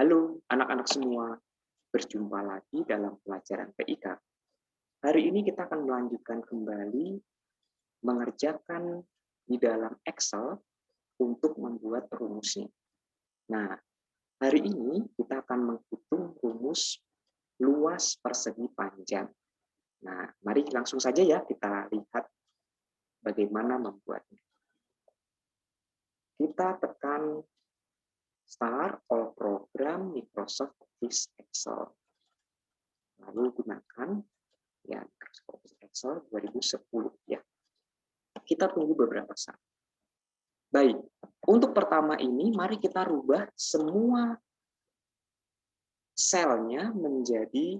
Halo anak-anak semua, berjumpa lagi dalam pelajaran PIK. Hari ini kita akan melanjutkan kembali mengerjakan di dalam Excel untuk membuat rumusnya. Nah, hari ini kita akan menghitung rumus luas persegi panjang. Nah, mari langsung saja ya kita lihat bagaimana membuatnya. Kita tekan Start All Program Microsoft Office Excel. Lalu gunakan ya Microsoft Office Excel 2010 ya. Kita tunggu beberapa saat. Baik, untuk pertama ini mari kita rubah semua selnya menjadi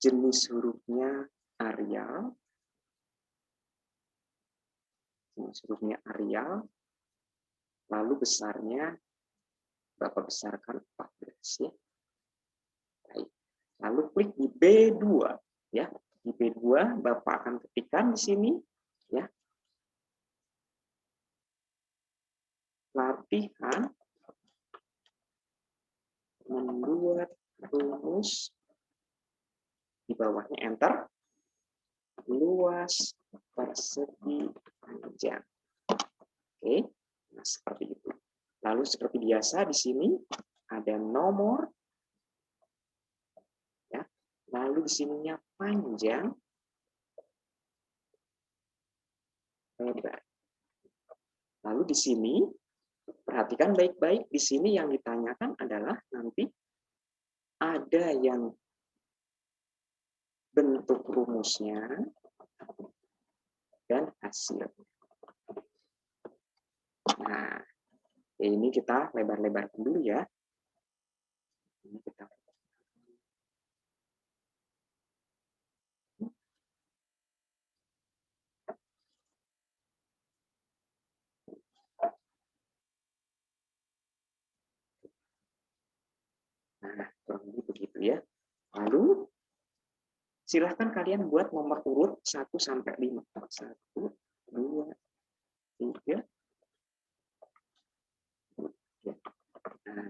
jenis hurufnya Arial. Jenis hurufnya Arial. Lalu besarnya Bapak besarkan 14 ya. Baik. Lalu klik di B2 ya. Di B2 Bapak akan ketikkan di sini ya. Latihan membuat rumus, di bawahnya enter, luas persegi panjang. Oke, nah seperti itu. Lalu seperti biasa di sini ada nomor, ya. Lalu di sininya panjang, lebar. Lalu di sini perhatikan baik-baik. Di sini yang ditanyakan adalah nanti ada yang bentuk rumusnya dan hasil. Nah, ini kita lebar-lebarkan dulu ya. Ini kita Nah, kurang lebih begitu ya. Lalu silahkan kalian buat nomor urut 1 sampai 5. 1, 2, 3. Nah,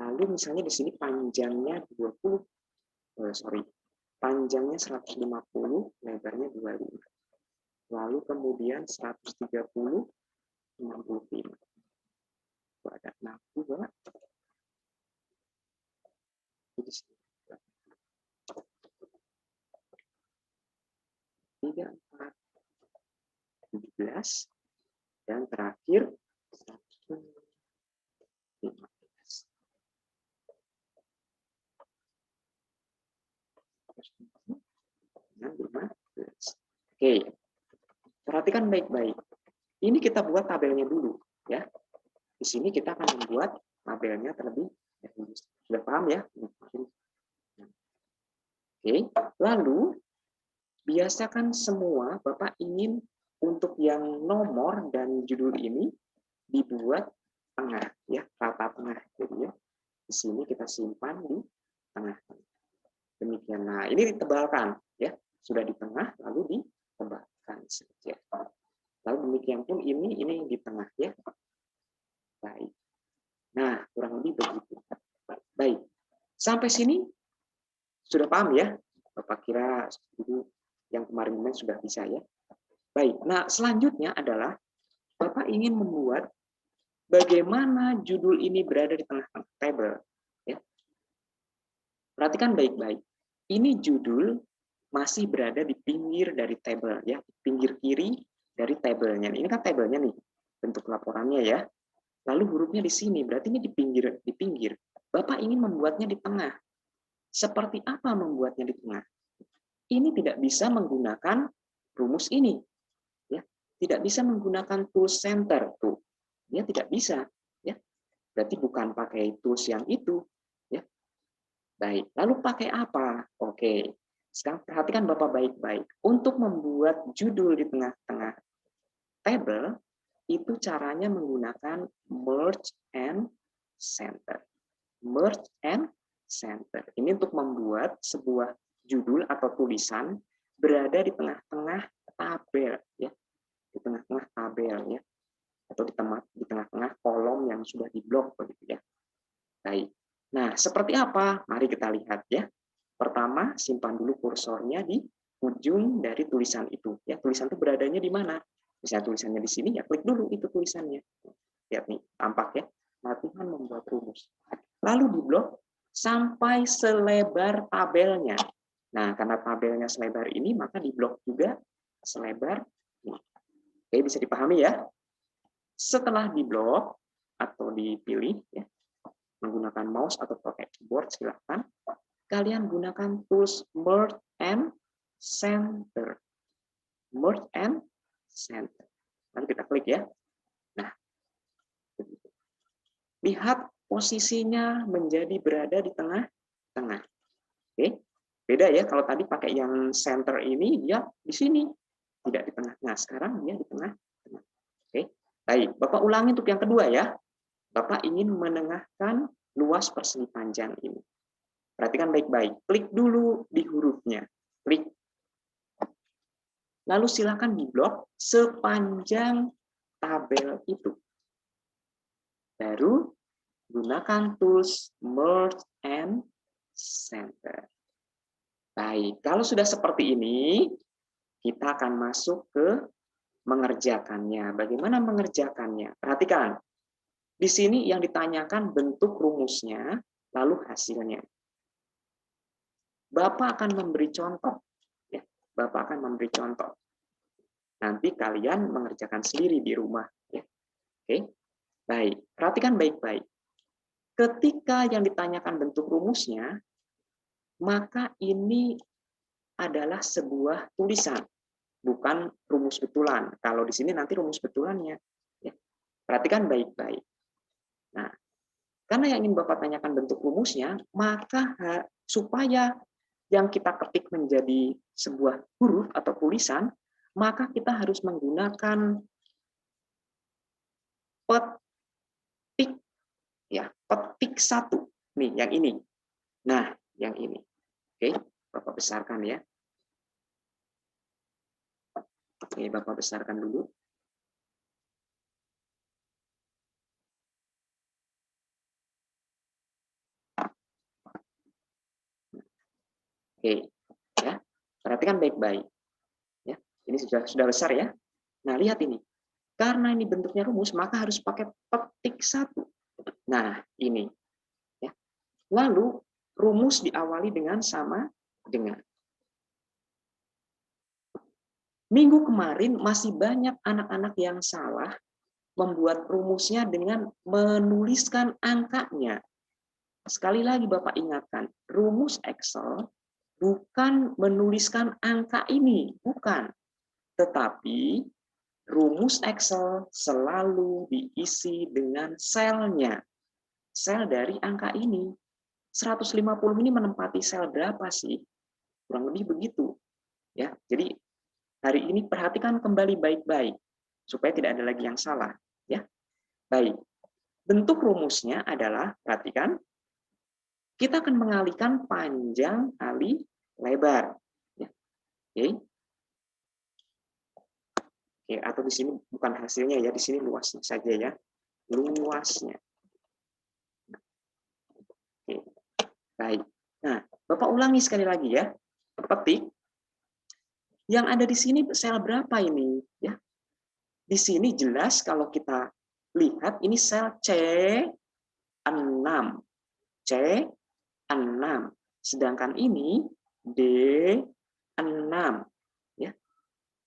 lalu misalnya di sini panjangnya 20, panjangnya 150, lebarnya 25. Lalu kemudian 130, 65. Itu ada 62. Di sini 3, 4, 17, dan terakhir 115. Oke, perhatikan baik-baik. Ini kita buat tabelnya dulu, ya. Di sini kita akan membuat tabelnya terlebih dahulu. Sudah paham ya? Oke, lalu biasakan semua Bapak ingin untuk yang nomor dan judul ini dibuat tengah, ya, rata tengah. Jadi ya, di sini kita simpan di tengah. Demikian. Nah, ini ditebalkan, ya, sudah di tengah, lalu ditebalkan saja. Lalu demikian pun ini di tengah ya. Baik. Nah, kurang lebih begitu. Baik. Sampai sini sudah paham ya? Bapak kira itu yang kemarin sudah bisa ya. Baik. Nah, selanjutnya adalah Bapak ingin membuat bagaimana judul ini berada di tengah-tengah tabel ya. Perhatikan baik-baik. Ini judul masih berada di pinggir dari tabel ya, pinggir kiri dari tabelnya. Ini kan tabelnya nih, bentuk laporannya ya. Lalu hurufnya di sini, berarti ini di pinggir. Bapak ingin membuatnya di tengah. Seperti apa membuatnya di tengah? Ini tidak bisa menggunakan rumus ini. Ya, tidak bisa menggunakan tools center tuh. Ya, tidak bisa, ya. Berarti bukan pakai tools yang itu, ya. Baik, lalu pakai apa? Oke. Sekarang perhatikan Bapak baik-baik. Untuk membuat judul di tengah-tengah tabel, itu caranya menggunakan merge and center. Merge and center. Ini untuk membuat sebuah judul atau tulisan berada di tengah-tengah tabel, ya, di tengah-tengah tabel, ya, atau di tengah-tengah kolom yang sudah diblok begitu ya. Baik. Nah, seperti apa? Mari kita lihat ya. Pertama, simpan dulu kursornya di ujung dari tulisan itu. Ya, tulisan itu beradanya di mana? Misalnya tulisannya di sini, ya klik dulu itu tulisannya. Lihat nih, tampak ya. Latihan membuat rumus. Lalu diblok sampai selebar tabelnya. Nah, karena tabelnya selebar ini, maka diblok juga selebar ini. Oke, bisa dipahami ya? Setelah diblok atau dipilih, ya, menggunakan mouse atau pakai keyboard, silakan. Kalian gunakan tools merge and center. Merge and center. Nanti kita klik ya. Nah, lihat posisinya menjadi berada di tengah-tengah. Oke, beda ya kalau tadi pakai yang center ini dia di sini, tidak di tengah. Nah, sekarang dia di tengah-tengah. Oke, baik. Bapak ulangi untuk yang kedua ya. Bapak ingin menengahkan luas persegi panjang ini. Perhatikan baik-baik. Klik dulu di hurufnya. Klik. Lalu silakan diblok sepanjang tabel itu. Baru gunakan tools merge and center. Baik, kalau sudah seperti ini, kita akan masuk ke mengerjakannya. Bagaimana mengerjakannya? Perhatikan. Di sini yang ditanyakan bentuk rumusnya, lalu hasilnya. Bapak akan memberi contoh. Ya, Bapak akan memberi contoh. Nanti kalian mengerjakan sendiri di rumah. Ya. Oke, baik. Perhatikan baik-baik. Ketika yang ditanyakan bentuk rumusnya, maka ini adalah sebuah tulisan, bukan rumus betulan. Kalau di sini nanti rumus betulannya. Ya. Perhatikan baik-baik. Nah, karena yang ingin Bapak tanyakan bentuk rumusnya, maka supaya yang kita ketik menjadi sebuah huruf atau tulisan, maka kita harus menggunakan petik, ya, petik satu. Nih, yang ini. Nah, yang ini. Oke, Bapak besarkan ya. Oke, Bapak besarkan dulu. Oke, ya. Perhatikan baik-baik. Ya, ini sudah besar ya. Nah, lihat ini. Karena ini bentuknya rumus, maka harus pakai petik satu. Nah, ini. Ya. Lalu rumus diawali dengan sama dengan. Minggu kemarin masih banyak anak-anak yang salah membuat rumusnya dengan menuliskan angkanya. Sekali lagi Bapak ingatkan, rumus Excel bukan menuliskan angka ini, bukan. Tetapi rumus Excel selalu diisi dengan selnya. Sel dari angka ini. 150 ini menempati sel berapa sih? Kurang lebih begitu. Ya, jadi hari ini perhatikan kembali baik-baik supaya tidak ada lagi yang salah. Ya, baik. Bentuk rumusnya adalah, perhatikan, kita akan mengalihkan panjang kali lebar. Ya. Oke. Oke, atau di sini bukan hasilnya ya, di sini luasnya saja ya. Luasnya. Oke. Baik. Nah, Bapak ulangi sekali lagi ya. Petik. Yang ada di sini sel berapa ini? Ya. Di sini jelas kalau kita lihat ini sel C6. C6. Sedangkan ini D6. Ya.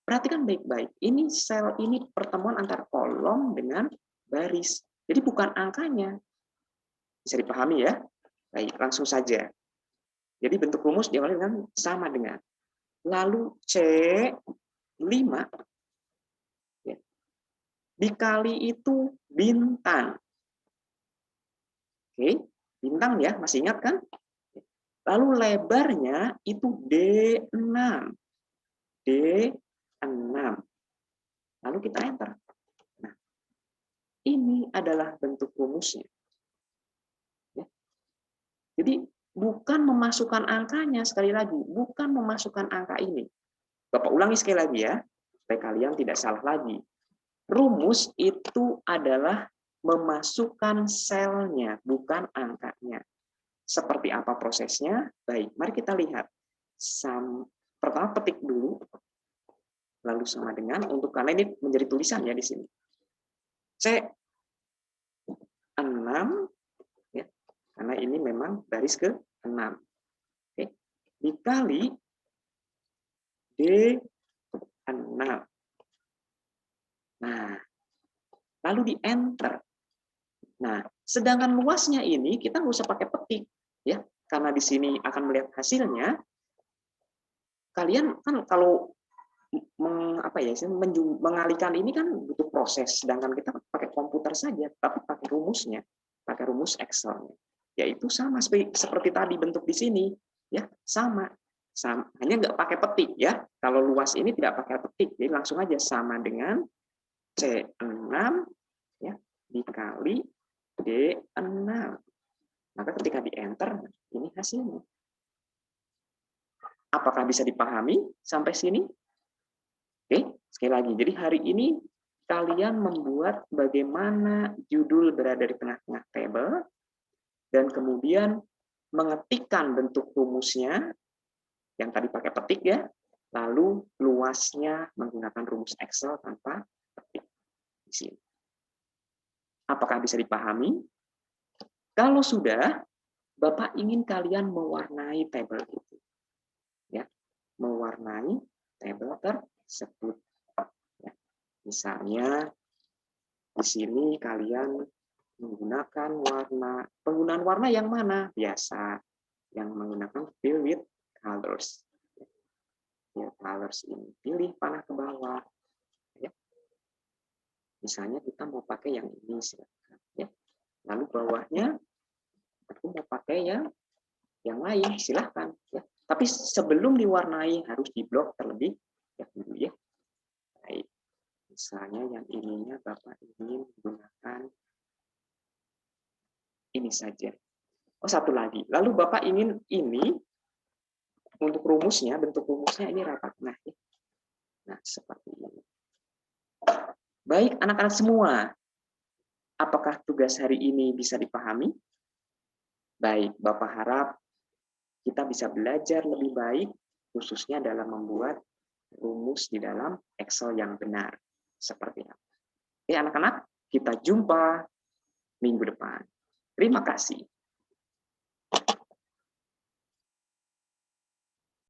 Perhatikan baik-baik. Ini sel ini pertemuan antara kolom dengan baris. Jadi bukan angkanya. Bisa dipahami ya? Baik, langsung saja. Jadi bentuk rumus diawali dengan sama dengan. Lalu C5 ya, dikali itu bintang. Oke, bintang ya, masih ingat kan? Lalu lebarnya itu D6. D6. Lalu kita enter. Nah, ini adalah bentuk rumusnya. Ya. Jadi bukan memasukkan angkanya, sekali lagi, bukan memasukkan angka ini. Bapak ulangi sekali lagi ya, supaya kalian tidak salah lagi. Rumus itu adalah memasukkan selnya, bukan angkanya. Seperti apa prosesnya? Baik, mari kita lihat. Pertama petik dulu, lalu sama dengan, untuk karena ini menjadi tulisan ya di sini. C6 ya, karena ini memang baris ke-6. Oke. Dikali D6. Nah, lalu di enter. Nah, sedangkan luasnya ini kita nggak usah pakai petik ya, karena di sini akan melihat hasilnya. Kalian kan kalau mengalihkan ini kan butuh proses, sedangkan kita pakai komputer saja, tapi pakai rumusnya, pakai rumus Excel-nya, yaitu sama seperti tadi bentuk di sini, ya sama, hanya nggak pakai petik ya. Kalau luas ini tidak pakai petik, jadi langsung aja sama dengan C6 ya dikali D6. Maka ketika di enter, ini hasilnya. Apakah bisa dipahami sampai sini? Oke, sekali lagi. Jadi hari ini kalian membuat bagaimana judul berada di tengah-tengah tabel, dan kemudian mengetikkan bentuk rumusnya, yang tadi pakai petik ya, lalu luasnya menggunakan rumus Excel tanpa petik di sini. Apakah bisa dipahami? Kalau sudah, Bapak ingin kalian mewarnai tabel itu. Ya, mewarnai tabel tersebut. Ya. Misalnya di sini kalian menggunakan penggunaan warna yang mana? Biasa, yang menggunakan fill with colors. Ya, colors ini pilih panah ke bawah. Ya. Misalnya kita mau pakai yang ini, silakan. Ya. Lalu bawahnya aku mau pakai yang lain, silahkan. Ya. Tapi sebelum diwarnai harus diblok terlebih dahulu ya. Baik. Misalnya yang ininya Bapak ingin menggunakan ini saja. Oh, satu lagi. Lalu Bapak ingin ini untuk rumusnya, bentuk rumusnya ini rapat. Nah, seperti ini. Baik, anak-anak semua. Apakah tugas hari ini bisa dipahami? Baik, Bapak harap kita bisa belajar lebih baik, khususnya dalam membuat rumus di dalam Excel yang benar. Seperti apa? Oke, anak-anak, kita jumpa minggu depan. Terima kasih.